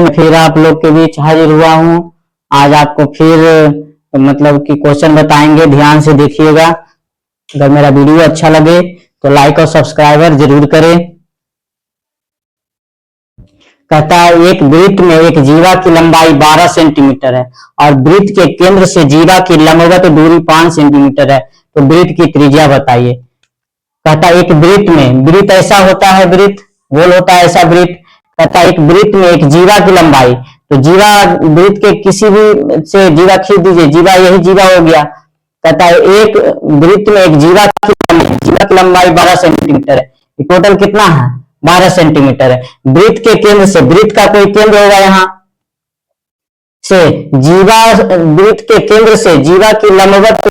मैं फिर आप लोग के बीच हाजिर हुआ हूँ। आज आपको फिर मतलब कि क्वेश्चन बताएंगे, ध्यान से देखिएगा। अगर मेरा वीडियो अच्छा लगे तो लाइक और सब्सक्राइबर जरूर करें। कहता है एक वृत्त में एक जीवा की लंबाई 12 सेंटीमीटर है और वृत्त के केंद्र से जीवा की लंबवत दूरी 5 सेंटीमीटर है, तो वृत्त की त्रिज्या बताइए। कहता है एक वृत्त में, वृत्त ऐसा होता है, वृत्त गोल होता है ऐसा वृत्त। कहता है एक वृत्त में एक जीवा की लंबाई, तो जीवा वृत्त के किसी भी से जीवा खींच दीजिए, जीवा यही जीवा हो गया। कहता है एक वृत्त में एक जीवा की लंबाई 12 सेंटीमीटर है, टोटल कितना है 12 सेंटीमीटर है। वृत्त के केंद्र से, वृत्त का कोई केंद्र होगा यहाँ से, जीवा वृत्त के केंद्र से जीवा की लंबवत,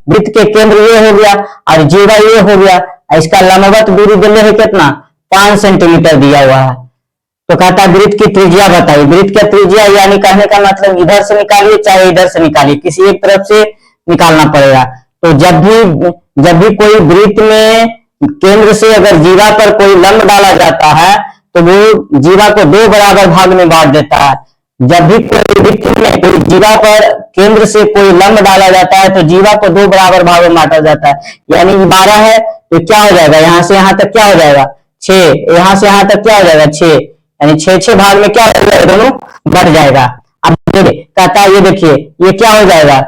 वृत्त के केंद्र ये हो गया और जीवा ये हो गया, इसका लंबवत दूरी दिले है कितना 5 सेंटीमीटर दिया हुआ है। तो कहता है वृत्त की त्रिज्या बताइए। वृत्त का त्रिज्या यानी कहने का मतलब इधर से निकालिए चाहे इधर से निकालिए, किसी एक तरफ से निकालना पड़ेगा। तो जब भी कोई वृत्त में केंद्र से अगर जीवा पर कोई लंब डाला जाता है तो वो जीवा को 2 बराबर भाग में बांट देता है। जब भी कोई वृत्त में कोई जीवा पर केंद्र से कोई लंब डाला जाता है तो जीवा को 2 बराबर भाग में बांटा जाता है। यानी 12 है तो क्या हो जाएगा, यहां से यहां तक क्या हो जाएगा 6, यहां से यहां तक क्या हो जाएगा 6, यानी 6 भाग में क्या हो जाएगा, दोनों बढ़ जाएगा। अब कहता है ये देखिए ये क्या हो जाएगा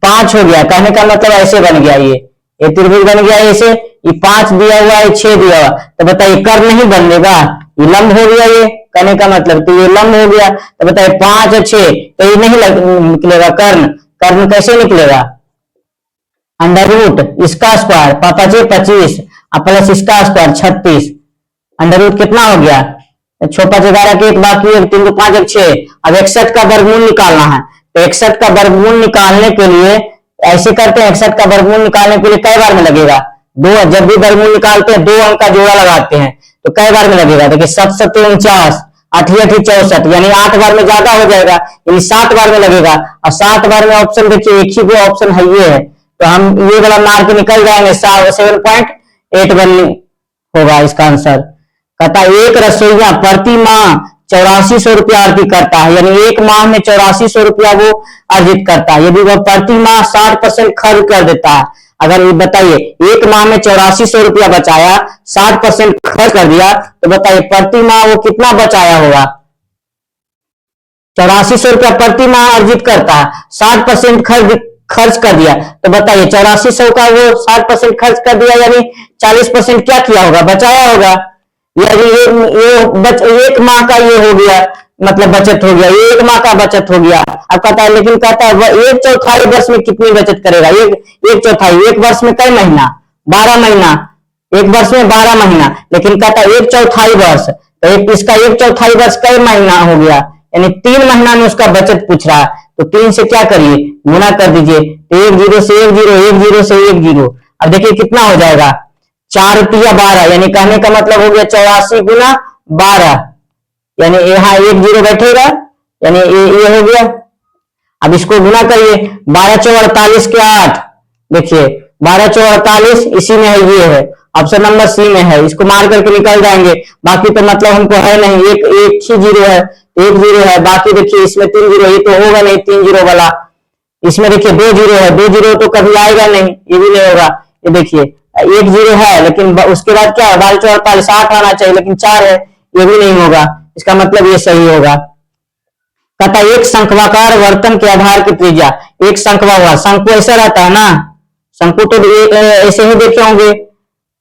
5 हो गया, कहने का मतलब ऐसे बन गया, ये त्रिभुज बन गया ऐसे, ये 5 दिया हुआ है 6 दिया हुआ, तो बताइए कर्ण नहीं बनेगा, ये लंब हो गया, ये कहने का मतलब तो ये लंब हो गया। तो बताइए 5 और 6 तो ये नहीं निकलेगा कर्ण, कर्ण कैसे निकलेगा, अंडर रूट इसका स्क्वायर 25 प्लस इसका स्क्वायर 36, अंडर रूट कितना हो गया 6 5 11 के 1 बाकी 1 3 5 1 6। अब 61 का वर्गमूल निकालना है, तो 61 का वर्गमूल निकालने के लिए ऐसे करते हैं, 61 का वर्गमूल निकालने के लिए कई बार में लगेगा 2, जब भी वर्गमूल निकालते हैं 2 अंक का जोड़ा लगाते हैं तो कई बार में लगेगा। देखिए 7 7 49 8 8 64, यानी 8 बार में ज्यादा हो जाएगा, यानी 7 बार में लगेगा। और 7 बार में ऑप्शन देखिए एक ही ऑप्शन है ये है, तो हम ये वाला मार के निकल जाएंगे 7.81 होगा इसका आंसर। कहता है एक रसोईया प्रति माह 8400 रुपया अर्जित करता है, यानी एक माह में 8400 रुपया वो अर्जित करता है। यदि वह प्रति माह 60% खर्च कर देता है, अगर ये बताइए एक माह में 8400 रुपया बचाया, 60% खर्च कर दिया, तो बताइए प्रति माह वो कितना बचाया होगा। 8400 रुपया प्रति माह अर्जित करता है, 60% खर्च कर दिया, तो बताइए 8400 का वो 60% खर्च कर दिया, यानी 40% क्या किया होगा, बचाया होगा। यानी ये एक माह का ये हो गया, मतलब बचत हो गया, ये एक माह का बचत हो गया। अब कहता है लेकिन कहता है वह 1/4 वर्ष में कितनी बचत करेगा, एक चौथाई, एक वर्ष में कई महीना 12 महीना, एक वर्ष में 12 महीना, लेकिन कहता है 1/4 वर्ष, तो इसका 1/4 वर्ष कई महीना हो गया, यानी 3 महीना में उसका बचत पूछ रहा है। तो 3 से क्या करिए गुना कर दीजिए, तो 1 0 से 1 0, 1 0 से 1 0। अब देखिए कितना हो जाएगा 4 रुपया 12, यानी कहने का मतलब हो गया 84 गुना 12, यानी यहाँ 1 0 बैठेगा, यानी ये हो गया। अब इसको गुना करिए 12 4 48 के 8, देखिए 12 4 48 इसी में है, ये है ऑप्शन नंबर सी में है, इसको मार करके निकल जाएंगे। बाकी तो मतलब हमको है नहीं, एक ही 0 है, 1 0 है, बाकी देखिए इसमें 3 0, ये तो होगा नहीं 3 0 वाला, इसमें देखिए 2 0 है, 2 0 तो कभी आएगा नहीं, ये भी नहीं होगा। ये देखिए 1 0 है, लेकिन उसके बाद क्या है 12 4 48 8 आना चाहिए, लेकिन 4 है, ये भी नहीं होगा, इसका मतलब ये सही होगा। कहता एक शंक्वाकार वर्तन के आधार की त्रिज्या, एक शंक्वा हुआ, शंकु ऐसा रहता है ना, शंकु तो ऐसे ही देखे होंगे।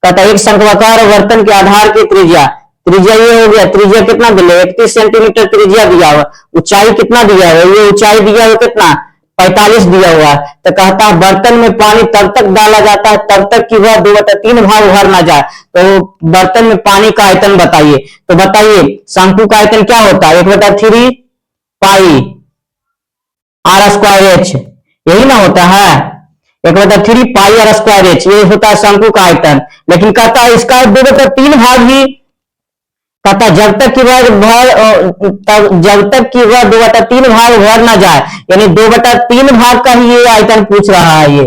कहता एक शंक्वाकार वर्तन के आधार की त्रिज्या, त्रिज्या ये हो गया, त्रिज्या कितना दिया 31 सेंटीमीटर त्रिज्या दिया हुआ, ऊंचाई कितना दिया हुआ, ये ऊंचाई दिया हुआ कितना 45 दिया हुआ। तो कहता है बर्तन में पानी तब तक डाला जाता है तब तक कि वह 2/3 भाग भर ना जाए, तो बर्तन में पानी का आयतन बताइए। तो बताइए शंकु का आयतन क्या होता है 1/3 पाई आर स्क्वायर एच, यही ना होता है 1/3 पाई आर स्क्वायर एच, ये होता है शंकु का आयतन। लेकिन कहता है इसका 2/3 भाग ही, कहता जब तक कि वह 2/3 भाग भर ना जाए, यानी 2/3 भाग का ही ये आयतन पूछ रहा है। ये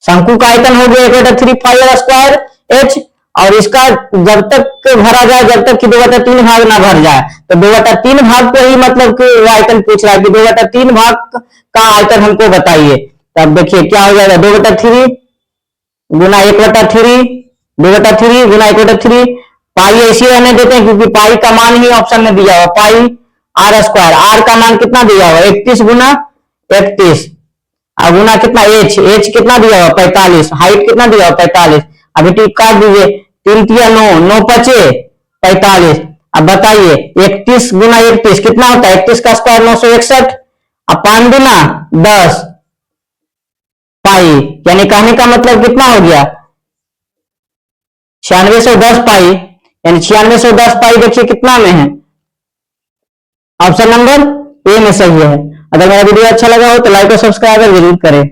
शंकु का आयतन हो गया 1/3 पाई आर स्क्वायर एच, और इसका जब तक भरा जाए, जब तक कि 2/3 भाग ना भर जाए। तो 2/3 भाग को ही मतलब कि वो आयतन पूछ रहा है कि 2/3 भाग का आयतन हमको बताइए। तो अब देखिए क्या हो जाएगा, 2/3 गुना 1/3, 2/3 गुना 1/3। पाई ऐसी रहने देते हैं क्योंकि पाई का मान ही ऑप्शन में दिया हुआ, पाई आर स्क्वायर। आर का मान कितना दिया हुआ, 31 गुना 31 और गुना कितना एच, एच कितना दिया हुआ 45, हाइट कितना दिया हुआ 45। अभी टिक काट दीजिए, 3 तिया 9, 9 पचे 45। अब बताइए 31 गुना 31 कितना होता है, 31 का स्क्वायर 961 और 5 गुना 10 पाई, यानी कहने का मतलब कितना हो गया 9610 पाई, यानी 9610 पाई देखिए कितना में है, ऑप्शन नंबर ए में सही है। अगर मेरा वीडियो अच्छा लगा हो तो लाइक और सब्सक्राइब जरूर करें।